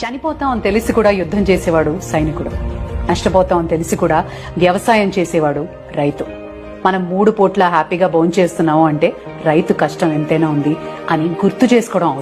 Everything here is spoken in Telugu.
చనిపోతాం అని తెలిసి కూడా యుద్ధం చేసేవాడు సైనికుడు, నష్టపోతాం అని తెలిసి కూడా వ్యవసాయం చేసేవాడు రైతు. మనం 3 పూట్ల హ్యాపీగా భోంచేస్తున్నాము అంటే రైతు కష్టం ఎంతైనా ఉంది అని గుర్తు చేసుకోవడం అవసరం.